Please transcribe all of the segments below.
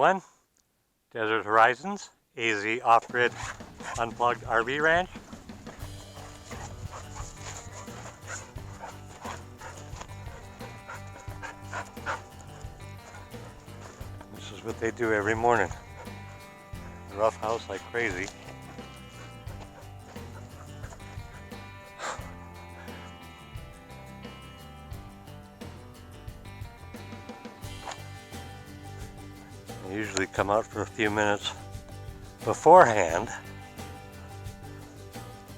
everyone. Desert Horizons, AZ Off-Grid Unplugged RV Ranch. This is what they do every morning. Rough house like crazy. I usually come out for a few minutes beforehand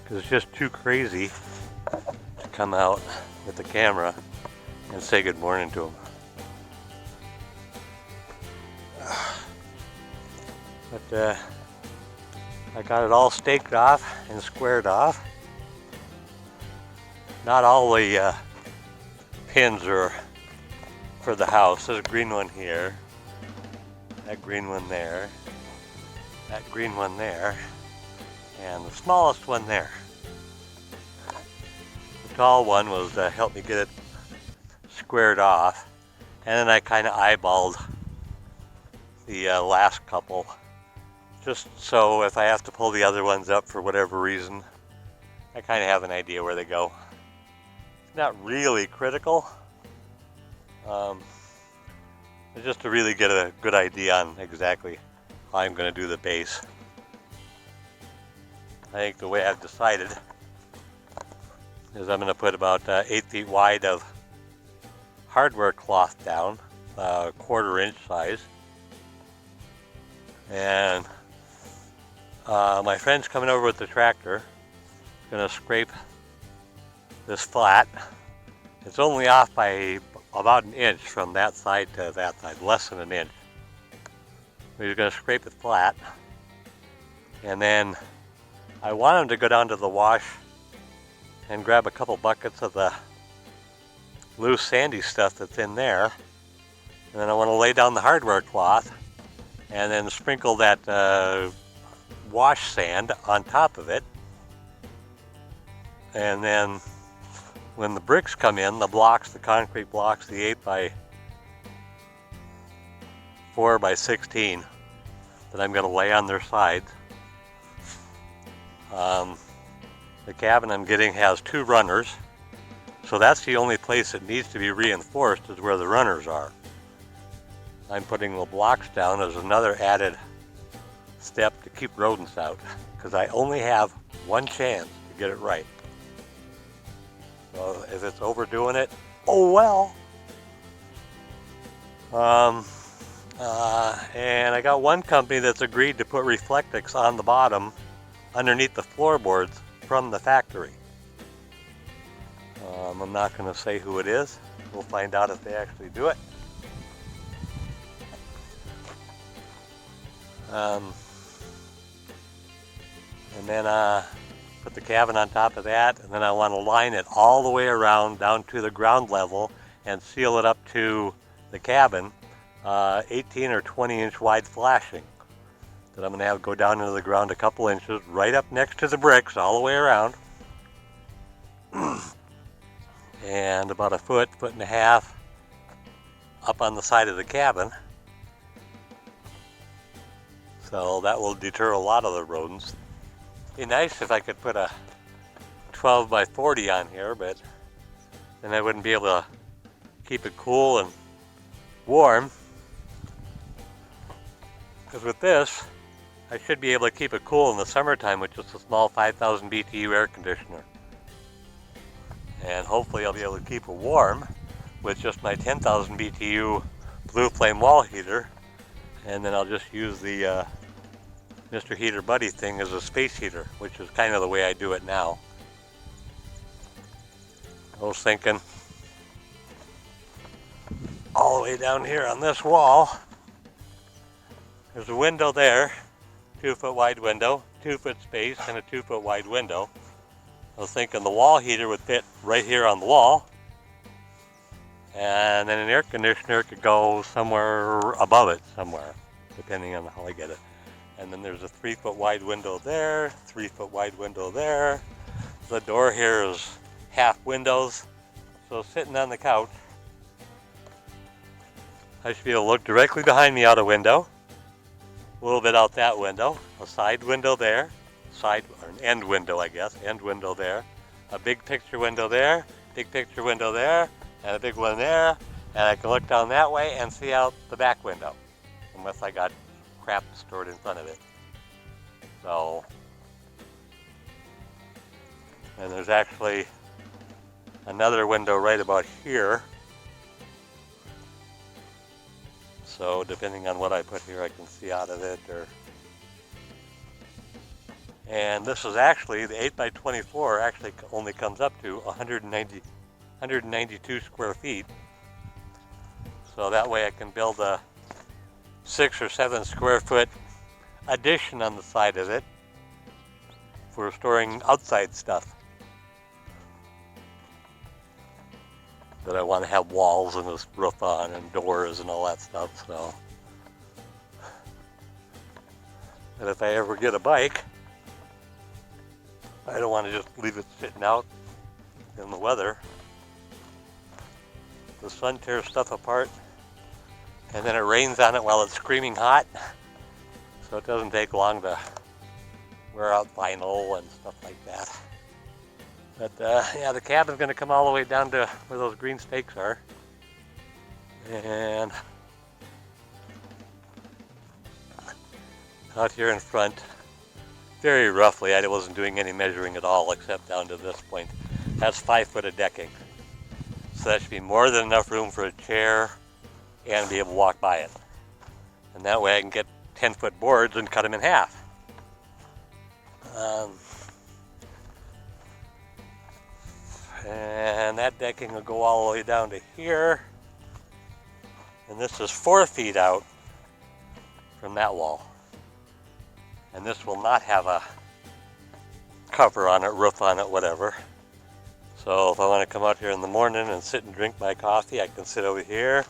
because it's just too crazy to come out with the camera and say good morning to them. But I got it all staked off and squared off. Not all the pins are for the house. There's a green one here. That green one there, that green one there, and the smallest one there. The tall one was to help me get it squared off, and then I kind of eyeballed the last couple, just so if I have to pull the other ones up for whatever reason, I kind of have an idea where they go. It's not really critical. Just to really get a good idea on exactly how I'm going to do the base. I think the way I've decided is I'm going to put about 8 feet wide of hardware cloth down, 1/4 inch size. And my friend's coming over with the tractor. Going to scrape this flat. It's only off by about 1 inch from that side to that side, less than 1 inch. We're going to scrape it flat, and then I want him to go down to the wash and grab a couple buckets of the loose sandy stuff that's in there, and then I want to lay down the hardware cloth and then sprinkle that wash sand on top of it, and then when the bricks come in, the blocks, the concrete blocks, the 8 by 4 by 16 that I'm going to lay on their sides. The cabin I'm getting has 2 runners, so that's the only place that needs to be reinforced is where the runners are. I'm putting the blocks down as another added step to keep rodents out, because I only have one chance to get it right. So if it's overdoing it, oh well. And I got one company that's agreed to put Reflectix on the bottom underneath the floorboards from the factory. I'm not going to say who it is. We'll find out if they actually do it. And then put the cabin on top of that, and then I want to line it all the way around down to the ground level and seal it up to the cabin, 18 or 20 inch wide flashing that I'm going to have go down into the ground a couple inches right up next to the bricks all the way around, and about 1 foot, 1.5 feet up on the side of the cabin. So that will deter a lot of the rodents. Be nice if I could put a 12 by 40 on here, but then I wouldn't be able to keep it cool and warm. Because with this, I should be able to keep it cool in the summertime with just a small 5,000 BTU air conditioner. And hopefully I'll be able to keep it warm with just my 10,000 BTU blue flame wall heater. And then I'll just use the Mr. Heater Buddy thing as a space heater, which is kind of the way I do it now. I was thinking all the way down here on this wall, there's a window there, 2 foot wide window, 2 foot space, and a 2 foot wide window. I was thinking the wall heater would fit right here on the wall, and then an air conditioner could go somewhere above it somewhere, depending on how I get it. And then there's a 3 foot wide window there, 3 foot wide window there. The door here is half windows. So sitting on the couch, I should be able to look directly behind me out a window. a little bit out that window, a side window there, side or an end window, I guess, end window there, a big picture window there, big picture window there, and a big one there, and I can look down that way and see out the back window, unless I got crap stored in front of it. So, and there's actually another window right about here. So depending on what I put here, I can see out of it. And this is actually, the 8x24 actually only comes up to 192 square feet. So that way I can build a 6 or 7 square foot addition on the side of it for storing outside stuff that I want to have walls and this roof on and doors and all that stuff. So, and if I ever get a bike, I don't want to just leave it sitting out in the weather. The sun tears stuff apart, and then it rains on it while it's screaming hot, so it doesn't take long to wear out vinyl and stuff like that. But yeah, the cabin's going to come all the way down to where those green stakes are. And out here in front, very roughly, I wasn't doing any measuring at all except down to this point. That's 5 foot of decking. So that should be more than enough room for a chair and be able to walk by it. And that way I can get 10-foot boards and cut them in half. And that decking will go all the way down to here. And this is 4 feet out from that wall. And this will not have a cover on it, roof on it, whatever. So if I want to come out here in the morning and sit and drink my coffee, I can sit over here.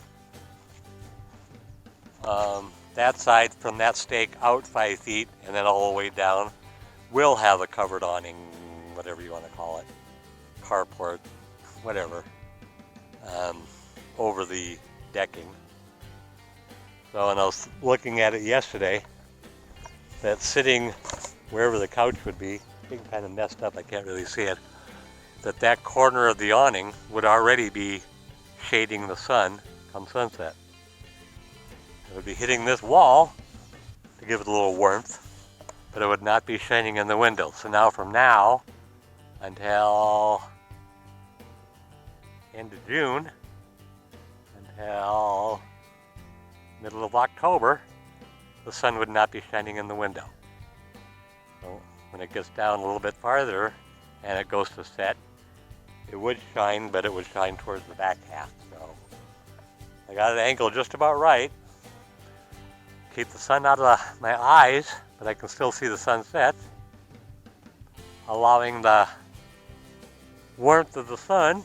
That side from that stake out 5 feet and then all the way down will have a covered awning, whatever you want to call it, carport, whatever, over the decking. So when I was looking at it yesterday, that sitting wherever the couch would be, being kind of messed up, I can't really see it, that corner of the awning would already be shading the sun come sunset. It would be hitting this wall to give it a little warmth, but it would not be shining in the window. So now from now until end of June, until middle of October, the sun would not be shining in the window. So when it gets down a little bit farther and it goes to set, it would shine, but it would shine towards the back half. So I got it angled just about right. Keep the sun out of my eyes, but I can still see the sunset, allowing the warmth of the sun,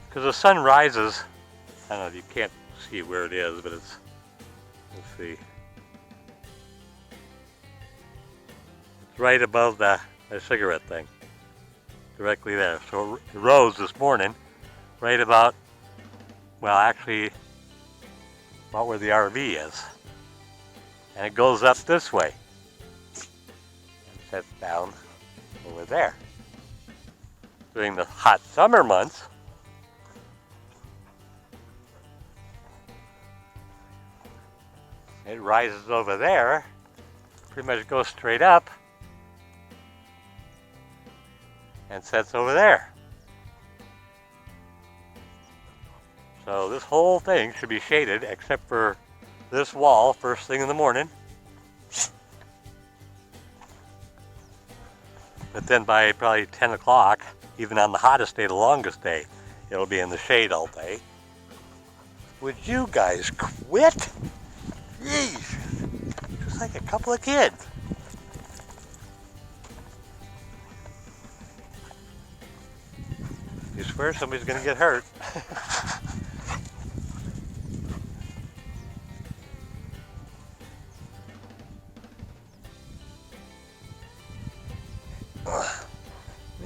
because the sun rises, I don't know if you can't see where it is, but it's, let's see, it's right above the cigarette thing, directly there. So it rose this morning, right about, well actually, about where the RV is. And it goes up this way and sets down over there. During the hot summer months, it rises over there, pretty much goes straight up and sets over there. So this whole thing should be shaded except for this wall first thing in the morning. But then by probably 10 o'clock, even on the hottest day, the longest day, it'll be in the shade all day. Would you guys quit? Jeez, just like a couple of kids. You swear somebody's gonna get hurt.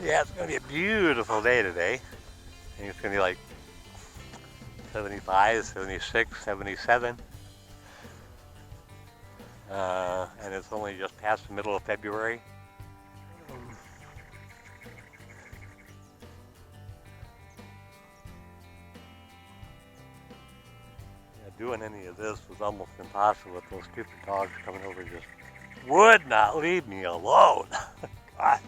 Yeah, it's going to be a beautiful day today. I think it's going to be like 75, 76, 77. and it's only just past the middle of February. Doing any of this was almost impossible with those stupid dogs coming over, just would not leave me alone. God.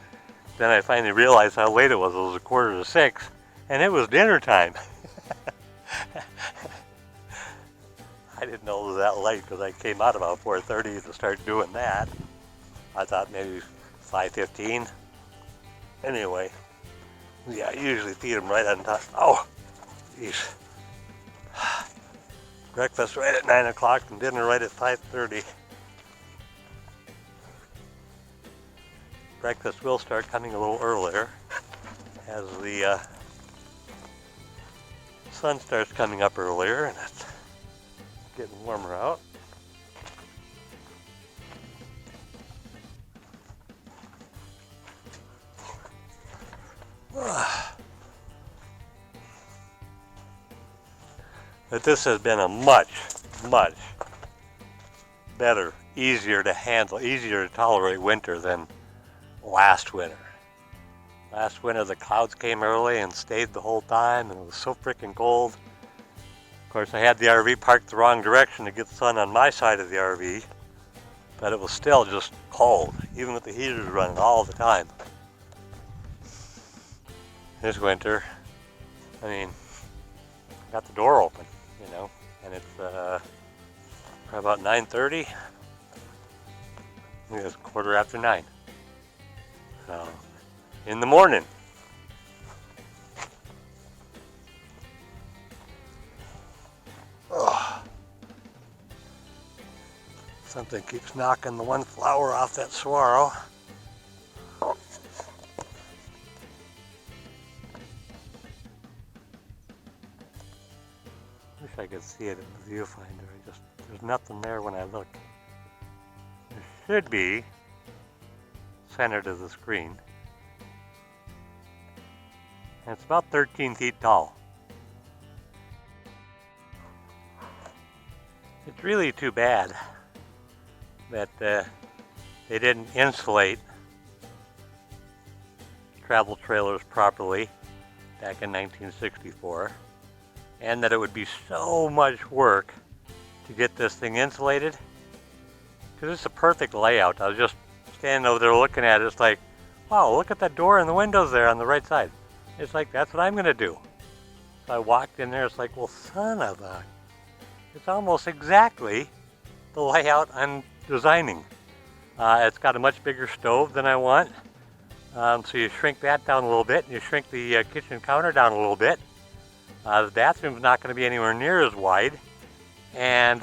Then I finally realized how late it was. It was 5:45, and it was dinner time. I didn't know it was that late because I came out about 4:30 to start doing that. I thought maybe 5:15. Anyway, yeah, I usually feed them right on time. Oh, jeez. Breakfast right at 9 o'clock and dinner right at 5:30. Breakfast will start coming a little earlier as the sun starts coming up earlier and it's getting warmer out. But this has been a much better, easier to handle, easier to tolerate winter than last winter. Last winter the clouds came early and stayed the whole time, and it was so freaking cold. Of course, I had the RV parked the wrong direction to get the sun on my side of the RV, but it was still just cold, even with the heaters running all the time. This winter, I mean, got the door open, you know, and it's probably about 9:30. I think it's 9:15. So, in the morning. Ugh. Something keeps knocking the one flower off that swallow. Wish I could see it in the viewfinder. There's nothing there when I look. There should be center to the screen. And it's about 13 feet tall. It's really too bad that they didn't insulate travel trailers properly back in 1964, and that it would be so much work to get this thing insulated, because it's a perfect layout. I was just standing over there looking at it. It's like, wow, look at that door and the windows there on the right side. It's like, that's what I'm going to do. So I walked in there. It's like, well, son of a... It's almost exactly the layout I'm designing. It's got a much bigger stove than I want. So you shrink that down a little bit, and you shrink the kitchen counter down a little bit. The bathroom's not going to be anywhere near as wide. And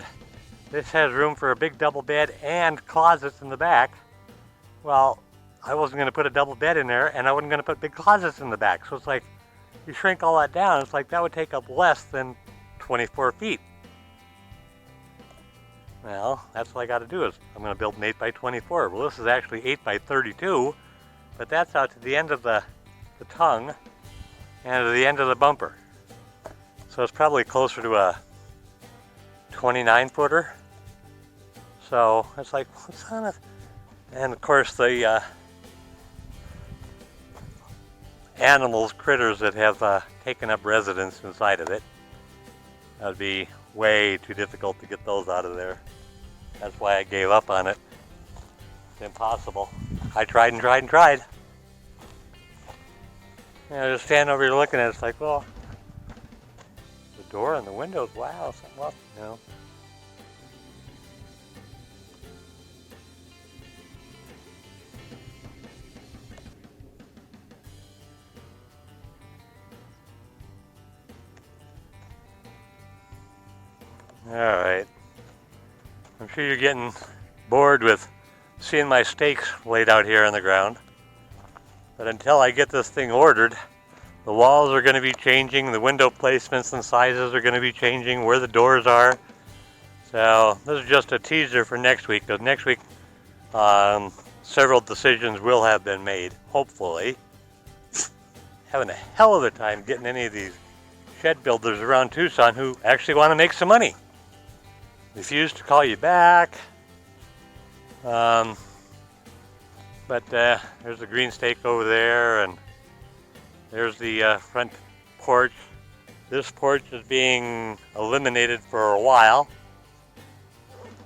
this has room for a big double bed and closets in the back. Well, I wasn't going to put a double bed in there, and I wasn't going to put big closets in the back. So it's like, you shrink all that down, it's like that would take up less than 24 feet. Well, that's what I got to do is I'm going to build an 8 by 24. Well, this is actually 8 by 32, but that's out to the end of the tongue and to the end of the bumper. So it's probably closer to a 29-footer. So it's like, what's on it? And of course the animals, critters that have taken up residence inside of it, that would be way too difficult to get those out of there. That's why I gave up on it. It's impossible. I tried and tried and tried. You know, just standing over here looking at it, it's like, well, the door and the windows, wow, something up, you know. Alright, I'm sure you're getting bored with seeing my stakes laid out here on the ground, but until I get this thing ordered, the walls are going to be changing, the window placements and sizes are going to be changing, where the doors are. So this is just a teaser for next week, because next week several decisions will have been made, hopefully. Having a hell of a time getting any of these shed builders around Tucson who actually want to make some money. Refuse to call you back. But there's the green stake over there, and there's the front porch. This porch is being eliminated for a while,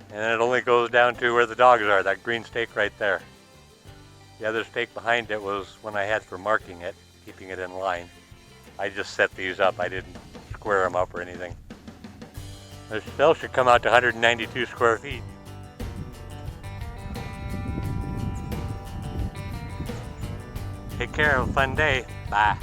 and then it only goes down to where the dogs are, that green stake right there. The other stake behind it was one I had for marking it, keeping it in line. I just set these up, I didn't square them up or anything. The cell should come out to 192 square feet. Take care, have a fun day. Bye.